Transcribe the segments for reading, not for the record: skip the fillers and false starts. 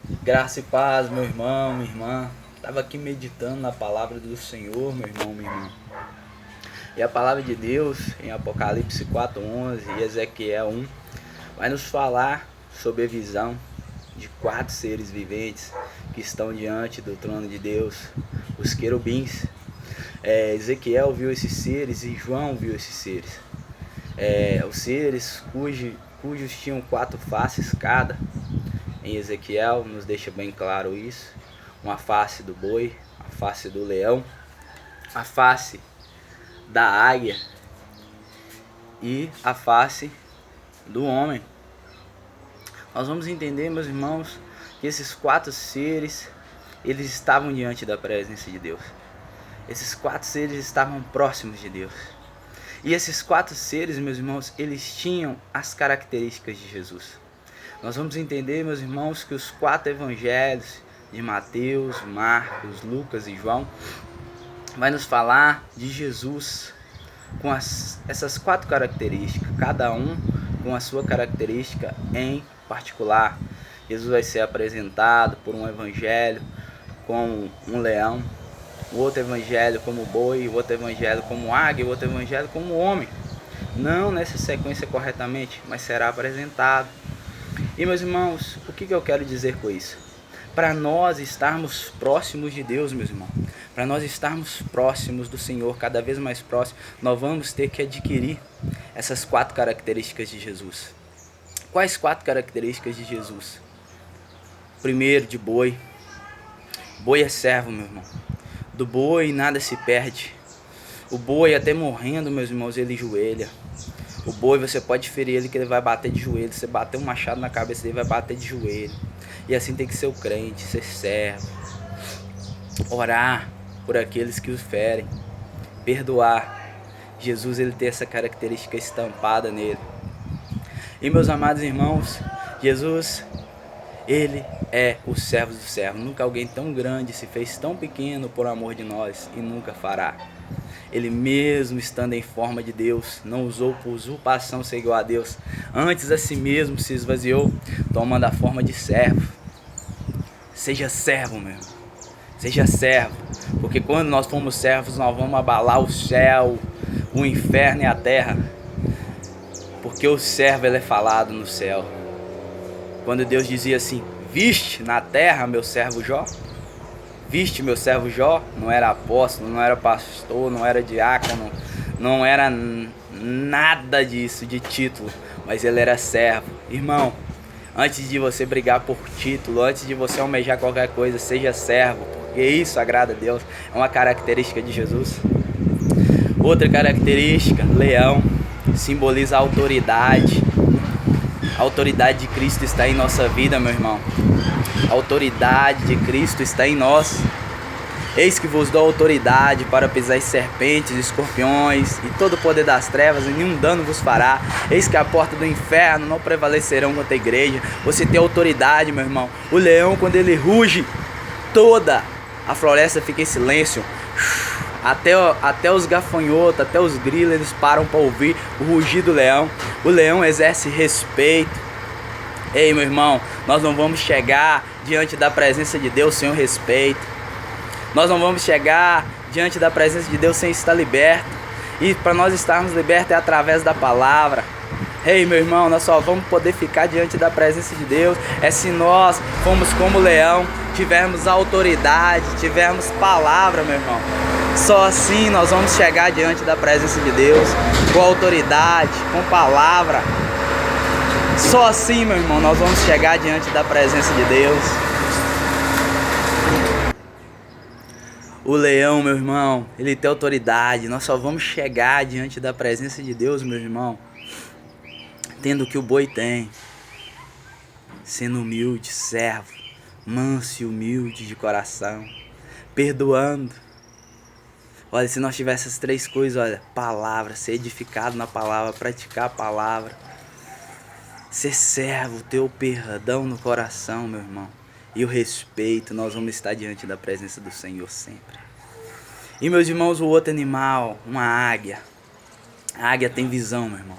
Graça e paz, meu irmão, minha irmã. Estava aqui meditando na palavra do Senhor, meu irmão, minha irmã. E a palavra de Deus, em Apocalipse 4:11 e Ezequiel 1, vai nos falar sobre a visão de 4 seres viventes que estão diante do trono de Deus, os querubins. Ezequiel viu esses seres e João viu esses seres. Os seres cujos tinham 4 faces cada. Em Ezequiel nos deixa bem claro isso. Uma face do boi, a face do leão, a face da águia e a face do homem. Nós vamos entender, meus irmãos, que esses 4 seres, eles estavam diante da presença de Deus. Esses 4 seres estavam próximos de Deus. E esses 4 seres, meus irmãos, eles tinham as características de Jesus. Nós vamos entender, meus irmãos, que os 4 evangelhos de Mateus, Marcos, Lucas e João vai nos falar de Jesus com essas 4 características, cada um com a sua característica em particular. Jesus vai ser apresentado por um evangelho como um leão, o outro evangelho como boi, o outro evangelho como águia, o outro evangelho como homem. Não nessa sequência corretamente, mas será apresentado. E meus irmãos, o que eu quero dizer com isso? Para nós estarmos próximos de Deus, meus irmãos, para nós estarmos próximos do Senhor, cada vez mais próximos, nós vamos ter que adquirir essas 4 características de Jesus. Quais 4 características de Jesus? Primeiro, de boi. Boi é servo, meu irmão. Do boi nada se perde. O boi, até morrendo, meus irmãos, ele joelha. O boi, você pode ferir ele que ele vai bater de joelho. Você bater um machado na cabeça dele, vai bater de joelho. E assim tem que ser o crente, ser servo. Orar por aqueles que os ferem. Perdoar. Jesus, ele tem essa característica estampada nele. E meus amados irmãos, Jesus, ele é o servo do servo. Nunca alguém tão grande se fez tão pequeno por amor de nós e nunca fará. Ele mesmo estando em forma de Deus, não usou por usurpação ser igual a Deus. Antes a si mesmo se esvaziou, tomando a forma de servo. Seja servo, meu irmão. Seja servo. Porque quando nós formos servos, nós vamos abalar o céu, o inferno e a terra. Porque o servo, ele é falado no céu. Quando Deus dizia assim: viste na terra meu servo Jó? Viste meu servo Jó? Não era apóstolo, não era pastor, não era diácono, não era nada disso de título, mas ele era servo. Irmão, antes de você brigar por título, antes de você almejar qualquer coisa, seja servo, porque isso agrada a Deus, é uma característica de Jesus. Outra característica, leão, simboliza a autoridade. A autoridade de Cristo está em nossa vida, meu irmão. A autoridade de Cristo está em nós. Eis que vos dou autoridade para pisar serpentes, escorpiões e todo o poder das trevas, e nenhum dano vos fará. Eis que a porta do inferno não prevalecerão contra a igreja. Você tem autoridade, meu irmão. O leão, quando ele ruge, toda a floresta fica em silêncio. Até os gafanhotos, até os grilos, eles param para ouvir o rugido do leão. O leão exerce respeito. Ei, meu irmão, nós não vamos chegar diante da presença de Deus sem o respeito. Nós não vamos chegar diante da presença de Deus sem estar liberto. E para nós estarmos libertos é através da palavra. Ei, meu irmão, nós só vamos poder ficar diante da presença de Deus se nós formos como leão, tivermos autoridade, tivermos palavra, meu irmão. Só assim nós vamos chegar diante da presença de Deus, com autoridade, com palavra. Só assim, meu irmão, nós vamos chegar diante da presença de Deus. O leão, meu irmão, ele tem autoridade. Nós só vamos chegar diante da presença de Deus, meu irmão, tendo o que o boi tem. Sendo humilde, servo, manso e humilde de coração, perdoando. Olha, se nós tivéssemos essas 3 coisas, olha, palavra, ser edificado na palavra, praticar a palavra, ser servo, ter o perdão no coração, meu irmão, e o respeito, nós vamos estar diante da presença do Senhor sempre. E meus irmãos, o outro animal, uma águia. A águia tem visão, meu irmão.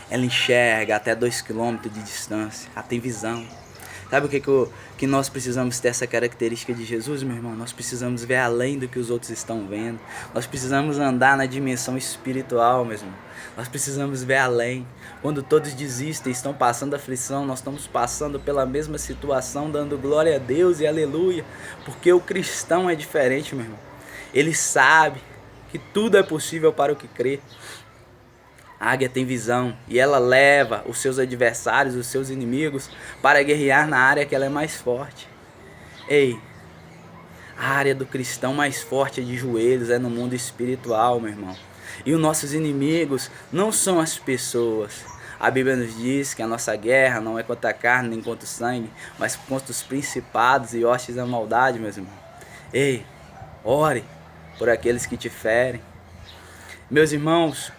Ela enxerga até 2 km de distância, ela tem visão. Sabe o que nós precisamos ter essa característica de Jesus, meu irmão? Nós precisamos ver além do que os outros estão vendo. Nós precisamos andar na dimensão espiritual, meu irmão. Nós precisamos ver além. Quando todos desistem, estão passando aflição, nós estamos passando pela mesma situação, dando glória a Deus e aleluia. Porque o cristão é diferente, meu irmão. Ele sabe que tudo é possível para o que crê. A águia tem visão e ela leva os seus adversários, os seus inimigos, para guerrear na área que ela é mais forte. Ei, a área do cristão mais forte é de joelhos, é no mundo espiritual, meu irmão. E os nossos inimigos não são as pessoas. A Bíblia nos diz que a nossa guerra não é contra a carne nem contra o sangue, mas contra os principados e hostes da maldade, meus irmãos. Ei, ore por aqueles que te ferem. Meus irmãos,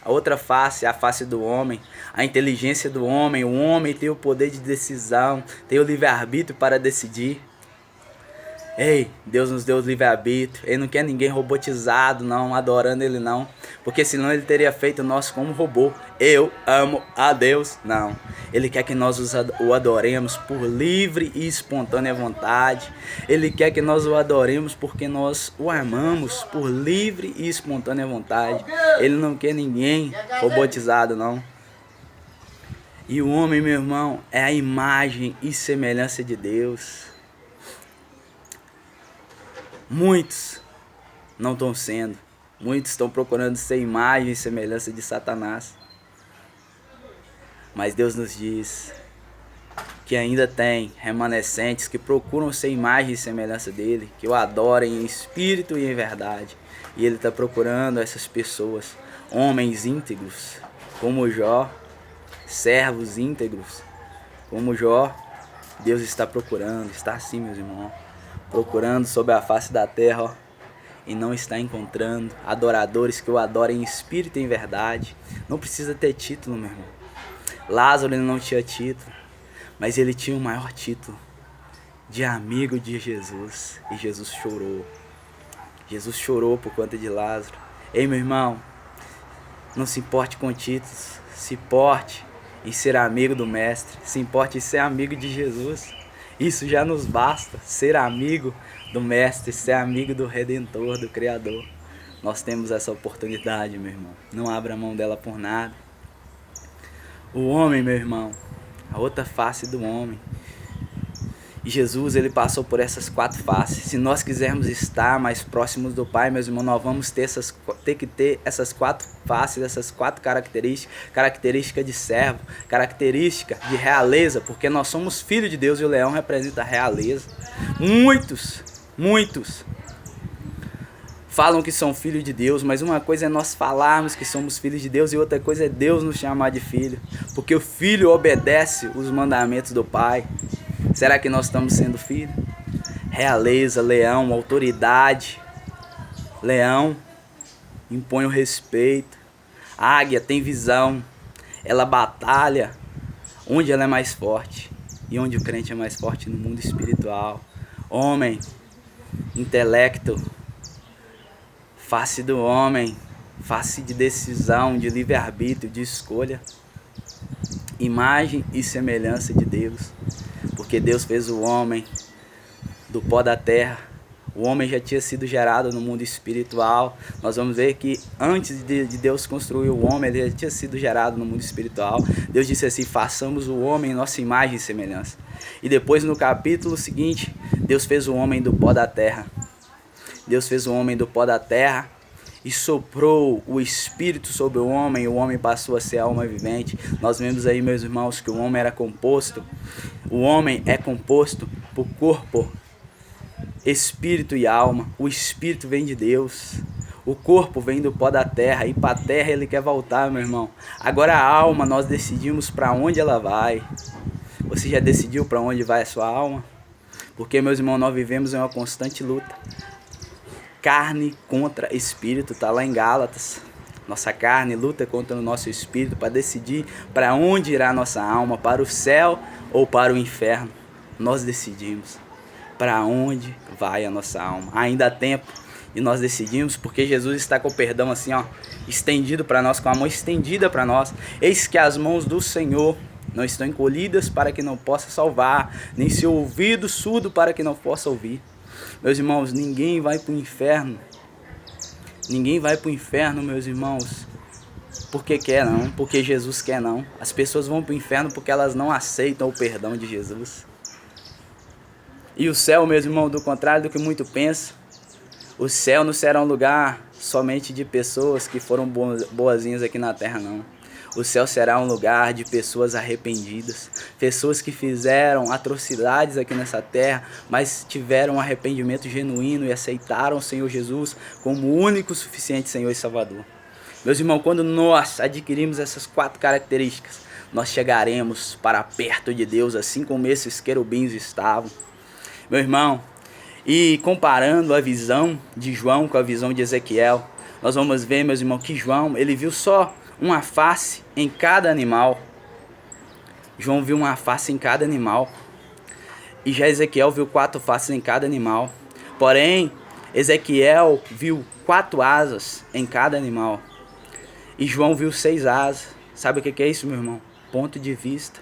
a outra face é a face do homem, a inteligência do homem. O homem tem o poder de decisão, tem o livre-arbítrio para decidir. Ei, Deus nos deu o livre-arbítrio. Ele não quer ninguém robotizado, não, adorando Ele, não. Porque senão Ele teria feito nós como robô. Eu amo a Deus. Não. Ele quer que nós o adoremos por livre e espontânea vontade. Ele quer que nós o adoremos porque nós o amamos por livre e espontânea vontade. Ele não quer ninguém robotizado, não. E o homem, meu irmão, é a imagem e semelhança de Deus. Muitos não estão sendo. Muitos estão procurando ser imagem e semelhança de Satanás. Mas Deus nos diz que ainda tem remanescentes que procuram ser imagem e semelhança dele, que o adorem em espírito e em verdade. E ele está procurando essas pessoas, homens íntegros, como Jó, servos íntegros, como Jó. Deus está procurando, está assim, meus irmãos, procurando sobre a face da terra, ó, e não está encontrando adoradores que o adorem em espírito e em verdade. Não precisa ter título, meu irmão. Lázaro, ele não tinha título, mas ele tinha o maior título de amigo de Jesus. E Jesus chorou. Jesus chorou por conta de Lázaro. Ei, meu irmão, não se importe com títulos, se importe em ser amigo do Mestre, se importe em ser amigo de Jesus. Isso já nos basta, ser amigo do Mestre, ser amigo do Redentor, do Criador. Nós temos essa oportunidade, meu irmão. Não abra mão dela por nada. O homem, meu irmão, a outra face do homem. E Jesus, ele passou por essas 4 faces. Se nós quisermos estar mais próximos do Pai, meus irmãos, nós vamos ter que ter essas 4 faces, essas 4 características. Característica de servo, característica de realeza, porque nós somos filhos de Deus e o leão representa a realeza. Muitos falam que são filhos de Deus, mas uma coisa é nós falarmos que somos filhos de Deus e outra coisa é Deus nos chamar de filho, porque o filho obedece os mandamentos do Pai. Será que nós estamos sendo filhos? Realeza, leão, autoridade. Leão impõe o respeito. Águia tem visão. Ela batalha onde ela é mais forte. E onde o crente é mais forte no mundo espiritual. Homem, intelecto, face do homem, face de decisão, de livre-arbítrio, de escolha. Imagem e semelhança de Deus. Porque Deus fez o homem do pó da terra. O homem já tinha sido gerado no mundo espiritual. Nós vamos ver que antes de Deus construir o homem, ele já tinha sido gerado no mundo espiritual. Deus disse assim: façamos o homem em nossa imagem e semelhança. E depois no capítulo seguinte, Deus fez o homem do pó da terra. Deus fez o homem do pó da terra e soprou o Espírito sobre o homem passou a ser alma vivente. Nós vemos aí, meus irmãos, que o homem era composto. O homem é composto por corpo, espírito e alma. O espírito vem de Deus. O corpo vem do pó da terra e para a terra ele quer voltar, meu irmão. Agora a alma, nós decidimos para onde ela vai. Você já decidiu para onde vai a sua alma? Porque, meus irmãos, nós vivemos em uma constante luta. Carne contra espírito, está lá em Gálatas. Nossa carne luta contra o nosso espírito para decidir para onde irá a nossa alma, para o céu ou para o inferno. Nós decidimos para onde vai a nossa alma. Ainda há tempo e nós decidimos, porque Jesus está com o perdão assim, ó, estendido para nós, com a mão estendida para nós. Eis que as mãos do Senhor não estão encolhidas para que não possa salvar, nem seu ouvido surdo para que não possa ouvir. Meus irmãos, ninguém vai para o inferno. Ninguém vai para o inferno, meus irmãos, porque quer não, porque Jesus quer não. As pessoas vão para o inferno porque elas não aceitam o perdão de Jesus. E o céu, meus irmãos, do contrário do que muito pensa, o céu não será um lugar somente de pessoas que foram boazinhas aqui na terra, não. O céu será um lugar de pessoas arrependidas, pessoas que fizeram atrocidades aqui nessa terra, mas tiveram um arrependimento genuíno e aceitaram o Senhor Jesus como o único suficiente Senhor e Salvador. Meus irmãos, quando nós adquirimos essas 4 características, nós chegaremos para perto de Deus, assim como esses querubins estavam. Meu irmão, e comparando a visão de João com a visão de Ezequiel, nós vamos ver, meus irmãos, que João, ele viu só uma face em cada animal. João viu uma face em cada animal. E já Ezequiel viu 4 faces em cada animal. Porém, Ezequiel viu 4 asas em cada animal. E João viu 6 asas. Sabe o que é isso, meu irmão? Ponto de vista.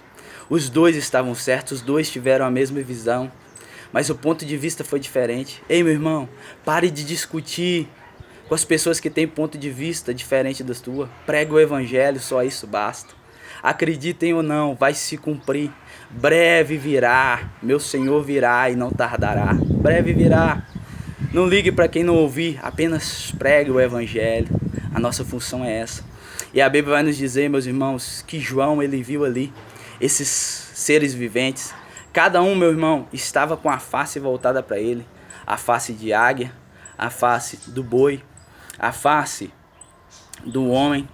Os dois estavam certos, os dois tiveram a mesma visão. Mas o ponto de vista foi diferente. Ei, meu irmão, pare de discutir com as pessoas que têm ponto de vista diferente da tua. Prega o evangelho, só isso basta. Acreditem ou não, vai se cumprir. Breve virá, meu Senhor virá e não tardará. Breve virá. Não ligue para quem não ouvir, apenas pregue o evangelho. A nossa função é essa. E a Bíblia vai nos dizer, meus irmãos, que João, ele viu ali esses seres viventes. Cada um, meu irmão, estava com a face voltada para ele. A face de águia, a face do boi, a face do homem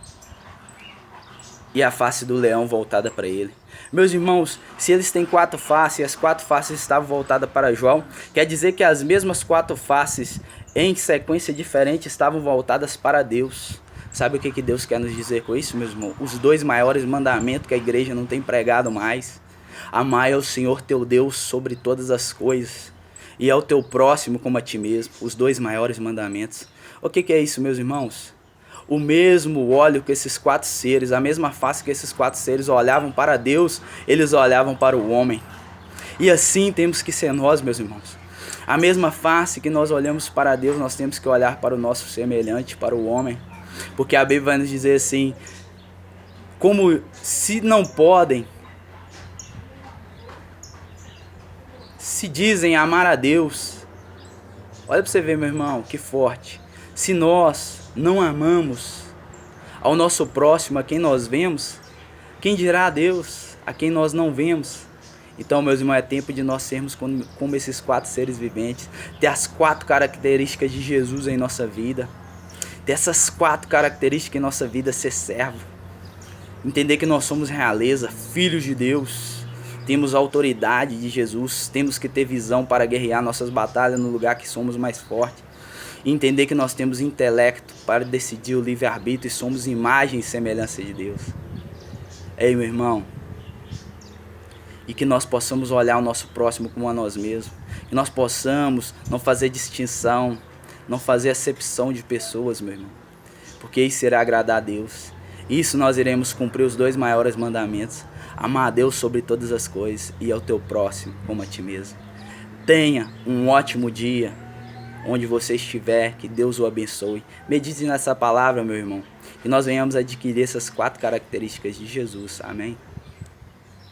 e a face do leão voltada para ele. Meus irmãos, se eles têm 4 faces e as 4 faces estavam voltadas para João, quer dizer que as mesmas 4 faces em sequência diferente estavam voltadas para Deus. Sabe o que Deus quer nos dizer com isso, meus irmãos? Os 2 maiores mandamentos que a igreja não tem pregado mais. Amai ao Senhor teu Deus sobre todas as coisas e ao teu próximo como a ti mesmo. Os 2 maiores mandamentos. O que é isso, meus irmãos? O mesmo olho que esses 4 seres, a mesma face que esses 4 seres olhavam para Deus, eles olhavam para o homem. E assim temos que ser nós, meus irmãos. A mesma face que nós olhamos para Deus, nós temos que olhar para o nosso semelhante, para o homem. Porque a Bíblia vai nos dizer assim, como se não podem, se dizem amar a Deus. Olha para você ver, meu irmão, que forte. Se nós não amamos ao nosso próximo, a quem nós vemos, quem dirá a Deus, a quem nós não vemos? Então, meus irmãos, é tempo de nós sermos como esses 4 seres viventes, ter as 4 características de Jesus em nossa vida, ter essas 4 características em nossa vida, ser servo, entender que nós somos realeza, filhos de Deus, temos a autoridade de Jesus, temos que ter visão para guerrear nossas batalhas no lugar que somos mais fortes, e entender que nós temos intelecto para decidir o livre-arbítrio e somos imagem e semelhança de Deus. Ei, meu irmão, e que nós possamos olhar o nosso próximo como a nós mesmos, que nós possamos não fazer distinção, não fazer acepção de pessoas, meu irmão, porque isso será agradar a Deus. Isso nós iremos cumprir os 2 maiores mandamentos, amar a Deus sobre todas as coisas e ao teu próximo como a ti mesmo. Tenha um ótimo dia, onde você estiver, que Deus o abençoe. Medite nessa palavra, meu irmão, que nós venhamos adquirir essas 4 características de Jesus. Amém?